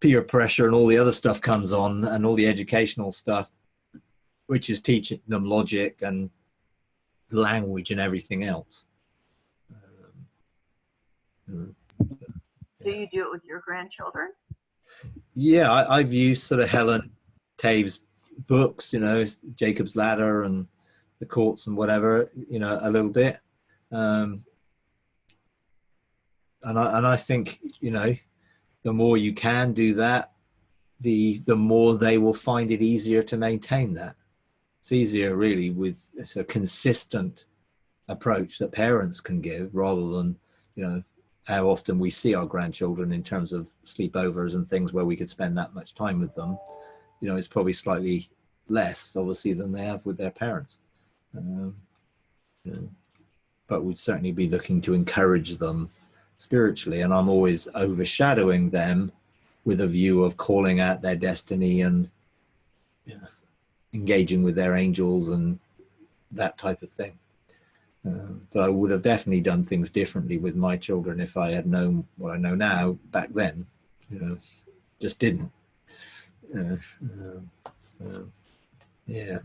peer pressure and all the other stuff comes on, and all the educational stuff, which is teaching them logic and language and everything else. Do you do it with your grandchildren? Yeah, I've used sort of Helen Tave's books, you know, Jacob's Ladder and the Courts and whatever, you know, a little bit. And I think, you know, the more you can do that, the more they will find it easier to maintain that. It's easier really with a consistent approach that parents can give, rather than, you know, how often we see our grandchildren in terms of sleepovers and things where we could spend that much time with them. You know, it's probably slightly less, obviously, than they have with their parents. You know, but we'd certainly be looking to encourage them spiritually, and I'm always overshadowing them with a view of calling out their destiny and, you know, engaging with their angels and that type of thing. But I would have definitely done things differently with my children if I had known what I know now back then. You know, just didn't. So, yeah.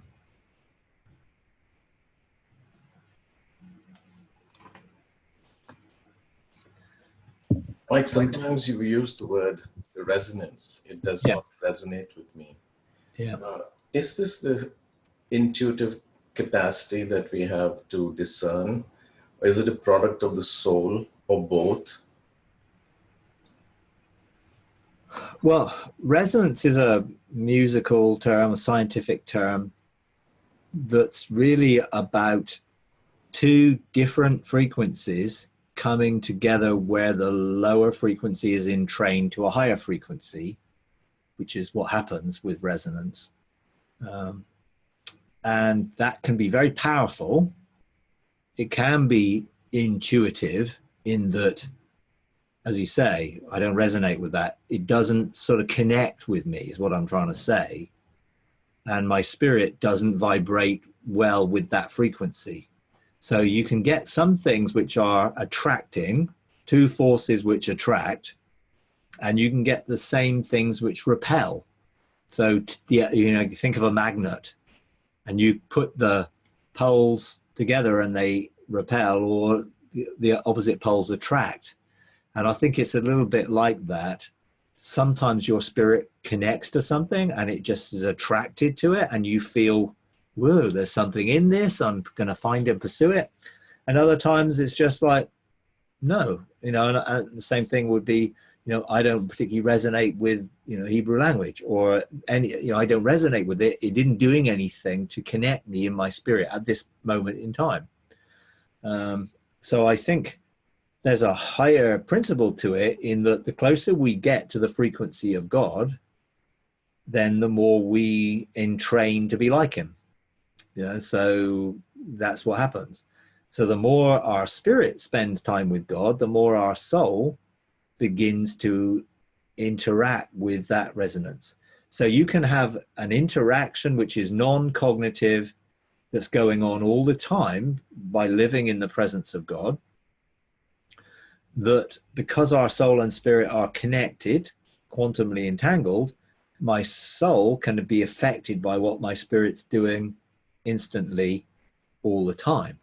Like, sometimes you use the word resonance. It does not resonate with me. Yeah. Is this the intuitive capacity that we have to discern, or is it a product of the soul, or both? Well, resonance is a musical term, a scientific term, that's really about two different frequencies coming together, where the lower frequency is entrained to a higher frequency, which is what happens with resonance. And that can be very powerful. It can be intuitive in that, as you say, I don't resonate with that. It doesn't sort of connect with me, is what I'm trying to say. And my spirit doesn't vibrate well with that frequency. So you can get some things which are attracting, two forces which attract, and you can get the same things which repel. So, you know, you think of a magnet, and you put the poles together and they repel, or the opposite poles attract. And I think it's a little bit like that. Sometimes your spirit connects to something and it just is attracted to it, and you feel, whoa, there's something in this, I'm going to find and pursue it. And other times it's just like, no, and the same thing would be, I don't particularly resonate with, Hebrew language, or any, I don't resonate with it. It isn't doing anything to connect me in my spirit at this moment in time. So I think there's a higher principle to it, in that the closer we get to the frequency of God, then the more we entrain to be like him. So that's what happens. So the more our spirit spends time with God, the more our soul begins to interact with that resonance. So you can have an interaction which is non-cognitive, that's going on all the time by living in the presence of God, that because our soul and spirit are connected, quantumly entangled, my soul can be affected by what my spirit's doing instantly all the time.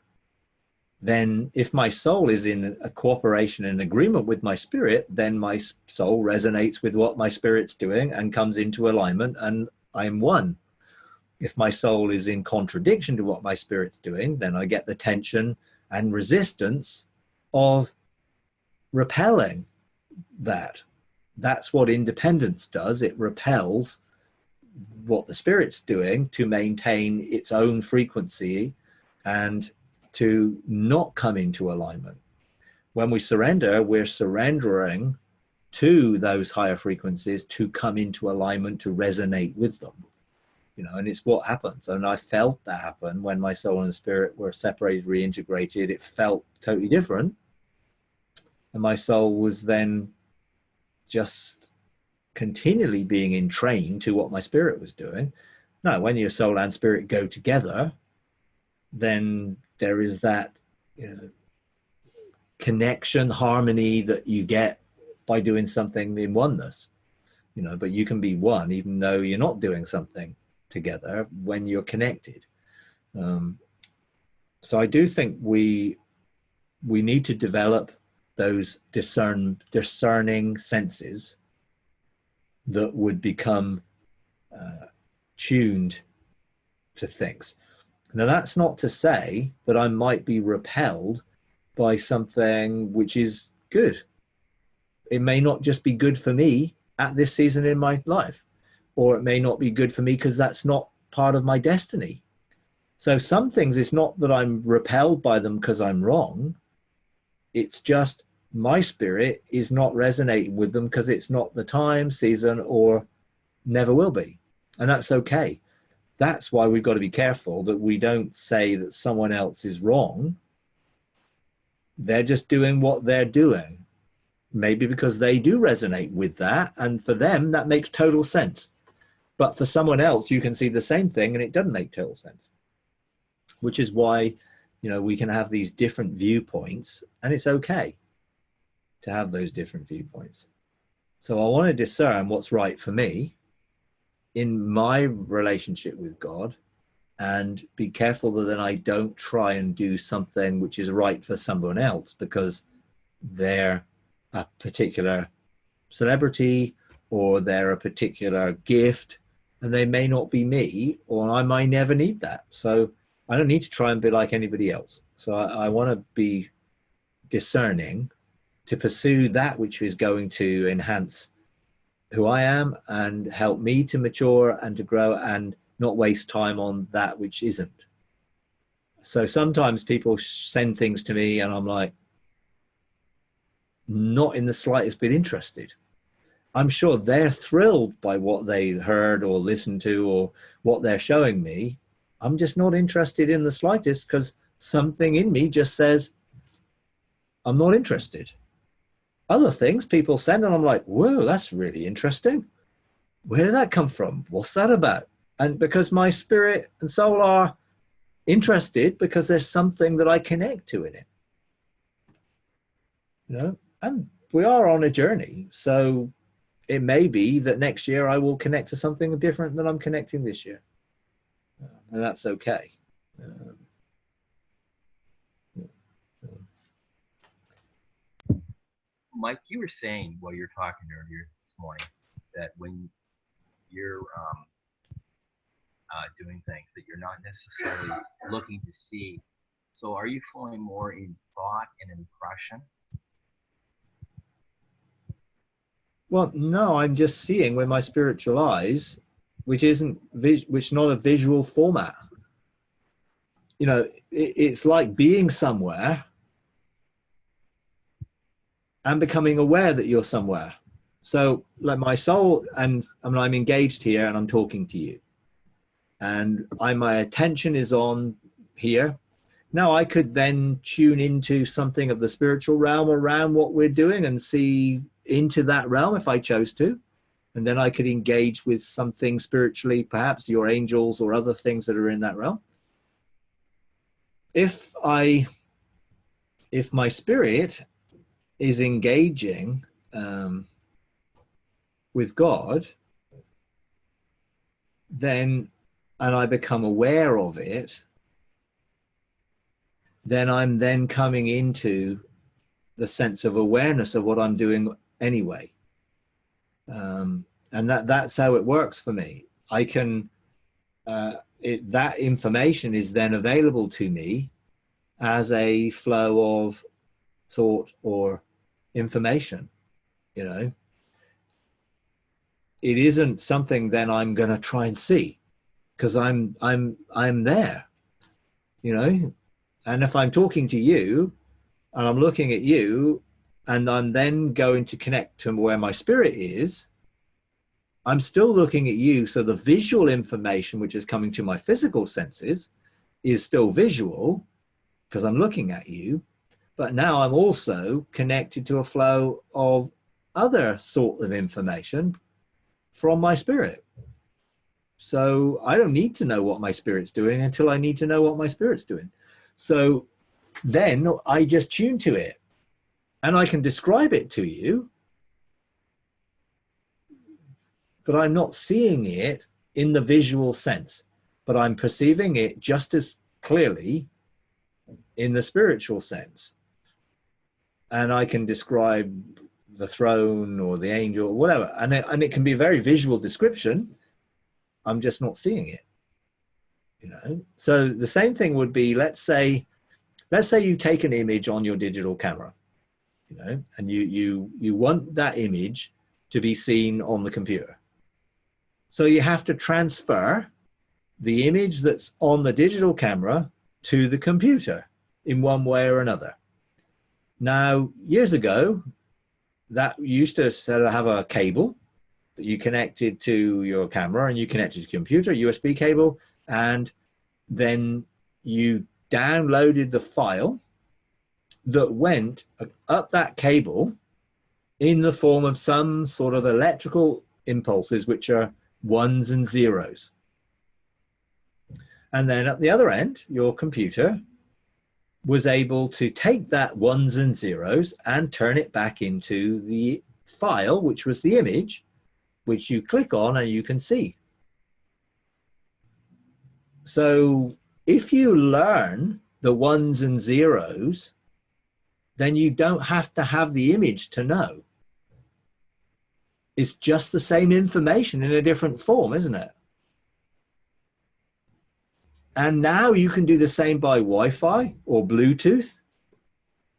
Then if my soul is in a cooperation and agreement with my spirit, then my soul resonates with what my spirit's doing and comes into alignment, and I'm one. If my soul is in contradiction to what my spirit's doing, then I get the tension and resistance of repelling that. That's what independence does. It repels what the spirit's doing to maintain its own frequency and to not come into alignment. When we surrender, we're surrendering to those higher frequencies to come into alignment, to resonate with them. And it's what happens. And I felt that happen when my soul and spirit were separated, reintegrated. It felt totally different. And my soul was then just continually being entrained to what my spirit was doing. Now, when your soul and spirit go together, then there is that connection, harmony that you get by doing something in oneness. But you can be one even though you're not doing something together when you're connected. So I do think we need to develop those discerning senses that would become tuned to things. Now, that's not to say that I might be repelled by something which is good. It may not just be good for me at this season in my life, or it may not be good for me because that's not part of my destiny. So some things, it's not that I'm repelled by them because I'm wrong. It's just my spirit is not resonating with them because it's not the time, season, or never will be. And that's okay. That's why we've got to be careful that we don't say that someone else is wrong. They're just doing what they're doing. Maybe because they do resonate with that, and for them, that makes total sense. But for someone else, you can see the same thing and it doesn't make total sense. Which is why, we can have these different viewpoints, and it's okay to have those different viewpoints. So I want to discern what's right for me in my relationship with God, and be careful that then I don't try and do something which is right for someone else because they're a particular celebrity or they're a particular gift, and they may not be me, or I might never need that. So I don't need to try and be like anybody else. So I want to be discerning to pursue that which is going to enhance who I am and help me to mature and to grow, and not waste time on that which isn't. So sometimes people send things to me and I'm like, not in the slightest bit interested. I'm sure they're thrilled by what they heard or listened to or what they're showing me. I'm just not interested in the slightest because something in me just says, I'm not interested. Other things people send and I'm like, whoa, that's really interesting. Where did that come from? What's that about? And because my spirit and soul are interested because there's something that I connect to in it. And we are on a journey. So it may be that next year I will connect to something different than I'm connecting this year. And that's okay. Mike, you were saying while you were talking earlier this morning that when you're doing things that you're not necessarily looking to see. So are you flowing more in thought and impression? Well, no, I'm just seeing with my spiritual eyes, which which not a visual format. You know, it's like being somewhere and becoming aware that you're somewhere. So like my soul, and I'm engaged here and I'm talking to you. And my attention is on here. Now I could then tune into something of the spiritual realm around what we're doing and see into that realm if I chose to. And then I could engage with something spiritually, perhaps your angels or other things that are in that realm. If my spirit is engaging with God, then, and I become aware of it, then I'm then coming into the sense of awareness of what I'm doing anyway. And that's how it works for me. I can, that information is then available to me as a flow of thought or information, you know. It isn't something then I'm going to try and see, because I'm there, you know. And if I'm talking to you and I'm looking at you and I'm then going to connect to where my spirit is, I'm still looking at you. So the visual information, which is coming to my physical senses, is still visual because I'm looking at you. But now I'm also connected to a flow of other sort of information from my spirit. So I don't need to know what my spirit's doing until I need to know what my spirit's doing. So then I just tune to it and I can describe it to you, but I'm not seeing it in the visual sense, but I'm perceiving it just as clearly in the spiritual sense. And I can describe the throne or the angel or whatever. And it can be a very visual description. I'm just not seeing it, you know? So the same thing would be, let's say you take an image on your digital camera, you know, and you want that image to be seen on the computer. So you have to transfer the image that's on the digital camera to the computer in one way or another. Now, years ago, that used to sort of have a cable that you connected to your camera and you connected to the computer, USB cable, and then you downloaded the file that went up that cable in the form of some sort of electrical impulses, which are ones and zeros. And then at the other end, your computer was able to take that ones and zeros and turn it back into the file, which was the image, which you click on and you can see. So if you learn the ones and zeros, then you don't have to have the image to know. It's just the same information in a different form, isn't it? And now you can do the same by Wi-Fi or Bluetooth.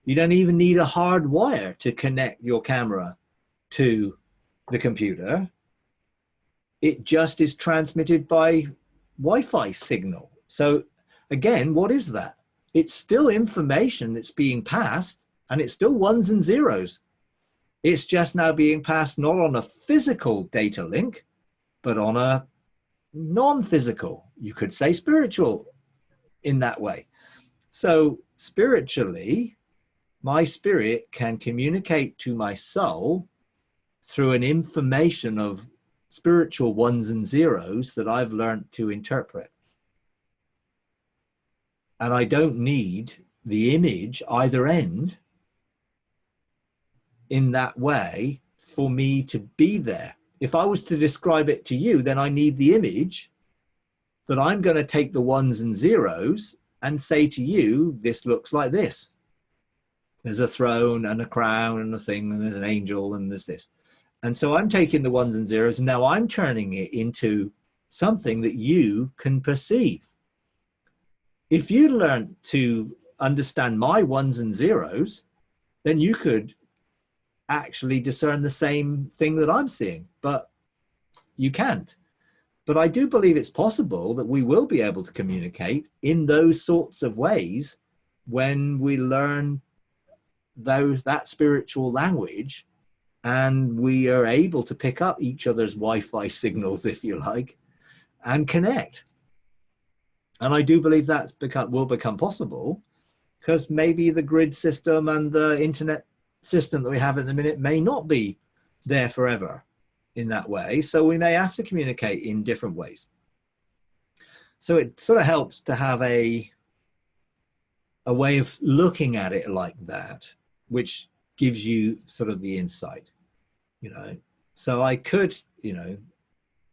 You don't even need a hard wire to connect your camera to the computer. It just is transmitted by Wi-Fi signal. So again, what is that? It's still information that's being passed, and it's still ones and zeros. It's just now being passed not on a physical data link, but on a non-physical, you could say spiritual, in that way. So spiritually, my spirit can communicate to my soul through an information of spiritual ones and zeros that I've learned to interpret. And I don't need the image either end in that way for me to be there. If I was to describe it to you, then I need the image that I'm going to take the ones and zeros and say to you, this looks like this. There's a throne and a crown and a thing, and there's an angel, and there's this. And so I'm taking the ones and zeros, and now I'm turning it into something that you can perceive. If you learn to understand my ones and zeros, then you could actually discern the same thing that I'm seeing, but you can't. But I do believe it's possible that we will be able to communicate in those sorts of ways when we learn that spiritual language, and we are able to pick up each other's Wi-Fi signals, if you like, and connect. And I do believe that will become possible, because maybe the grid system and the internet system that we have at the minute may not be there forever in that way. So we may have to communicate in different ways. So it sort of helps to have a way of looking at it like that, which gives you sort of the insight, you know. So I could, you know,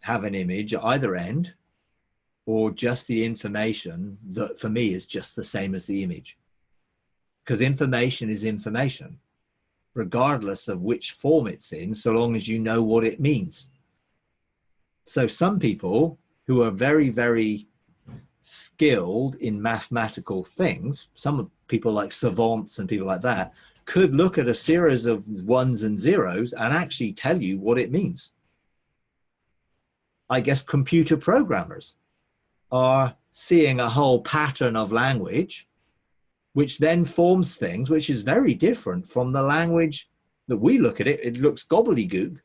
have an image at either end, or just the information that for me is just the same as the image. Because information is information, regardless of which form it's in, so long as you know what it means. So some people who are very, very skilled in mathematical things, some people like savants and people like that, could look at a series of ones and zeros and actually tell you what it means. I guess computer programmers are seeing a whole pattern of language, which then forms things which is very different from the language that we look at it. It looks gobbledygook,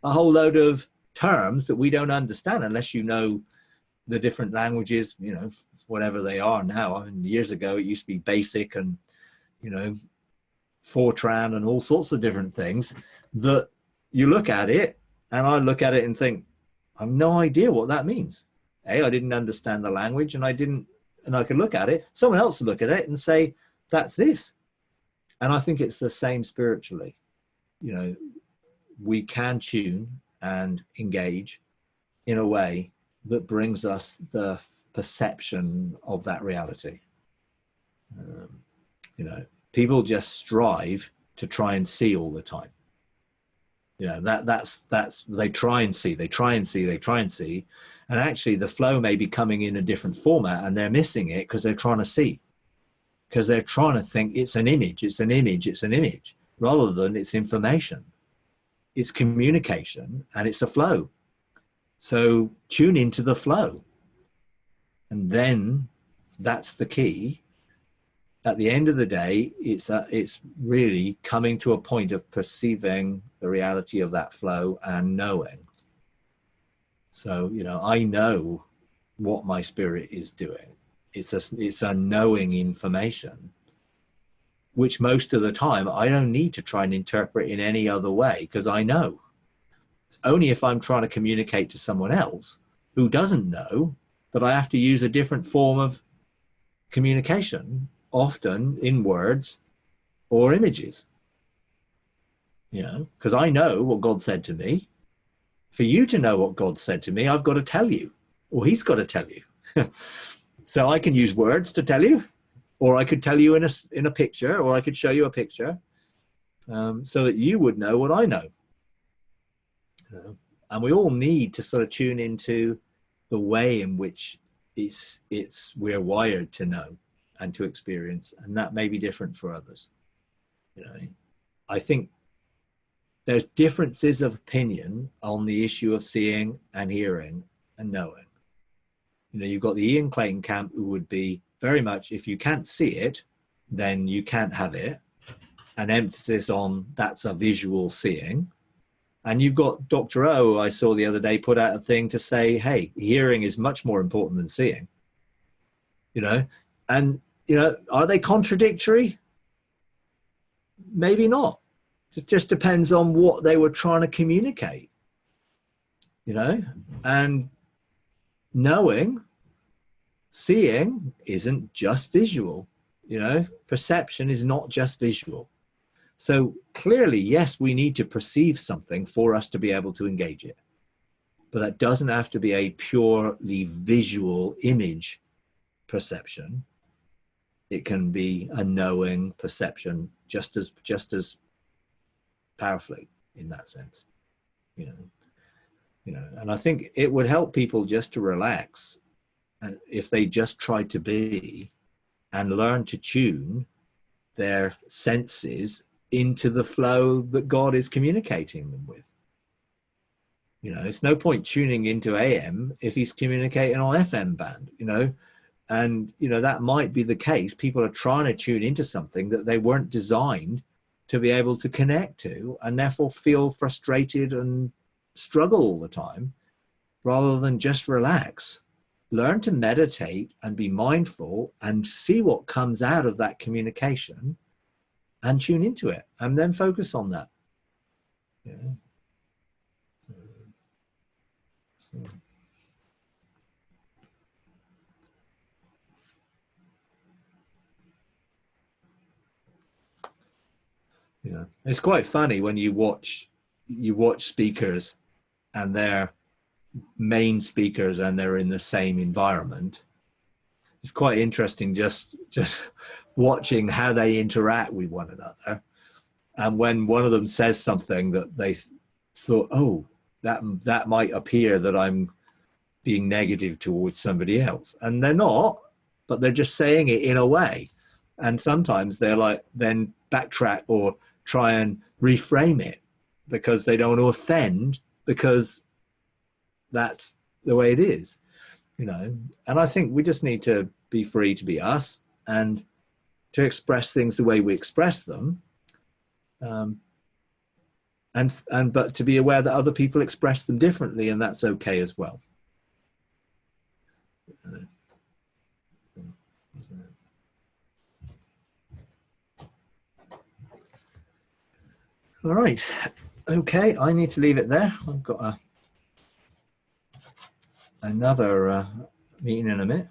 a whole load of terms that we don't understand unless you know the different languages, you know, whatever they are now. I mean, years ago, it used to be BASIC and, you know, Fortran and all sorts of different things that you look at it, and I look at it and think, I have no idea what that means. I didn't understand the language, and I could look at it, someone else would look at it and say, that's this. And I think it's the same spiritually. You know, we can tune and engage in a way that brings us the perception of that reality. You know, people just strive to try and see all the time. You know, that's they try and see, and actually the flow may be coming in a different format, and they're missing it because they're trying to see, because they're trying to think it's an image, rather than it's information, it's communication, and it's a flow. So tune into the flow, and then that's the key. At the end of the day, it's really coming to a point of perceiving the reality of that flow and knowing. So, you know, I know what my spirit is doing. It's a knowing information, which most of the time I don't need to try and interpret in any other way, because I know. It's only if I'm trying to communicate to someone else who doesn't know that I have to use a different form of communication, often in words or images. You know, because I know what God said to me. For you to know what God said to me, I've got to tell you, or he's got to tell you. So I can use words to tell you, or I could tell you in a picture, or I could show you a picture, so that you would know what I know. And we all need to sort of tune into the way in which we're wired to know and to experience, and that may be different for others. You know, I think there's differences of opinion on the issue of seeing and hearing and knowing. You know, you've got the Ian Clayton camp, who would be very much, if you can't see it, then you can't have it, an emphasis on that's a visual seeing. And you've got Dr. O, I saw the other day, put out a thing to say, hey, hearing is much more important than seeing. You know, and, you know, are they contradictory? Maybe not. It just depends on what they were trying to communicate, you know. And knowing, seeing isn't just visual, you know. Perception is not just visual. So clearly, yes, we need to perceive something for us to be able to engage it. But that doesn't have to be a purely visual image perception. it can be a knowing perception just as powerfully in that sense, and I think it would help people just to relax, and if they just try to be and learn to tune their senses into the flow that God is communicating them with. It's no point tuning into AM if he's communicating on FM band, and that might be the case. People are trying to tune into something that they weren't designed to be able to connect to, and therefore feel frustrated and struggle all the time, rather than just relax, learn to meditate and be mindful and see what comes out of that communication and tune into it and then focus on that. It's quite funny when you watch speakers and they're main speakers and they're in the same environment. It's quite interesting just watching how they interact with one another. And when one of them says something that they thought, oh, that might appear that I'm being negative towards somebody else, and they're not, but they're just saying it in a way. And sometimes they're like, then backtrack or try and reframe it because they don't want to offend, because that's the way it is, And I think we just need to be free to be us and to express things the way we express them, but to be aware that other people express them differently, and that's okay as well. All right. Okay, I need to leave it there. I've got another meeting in a minute.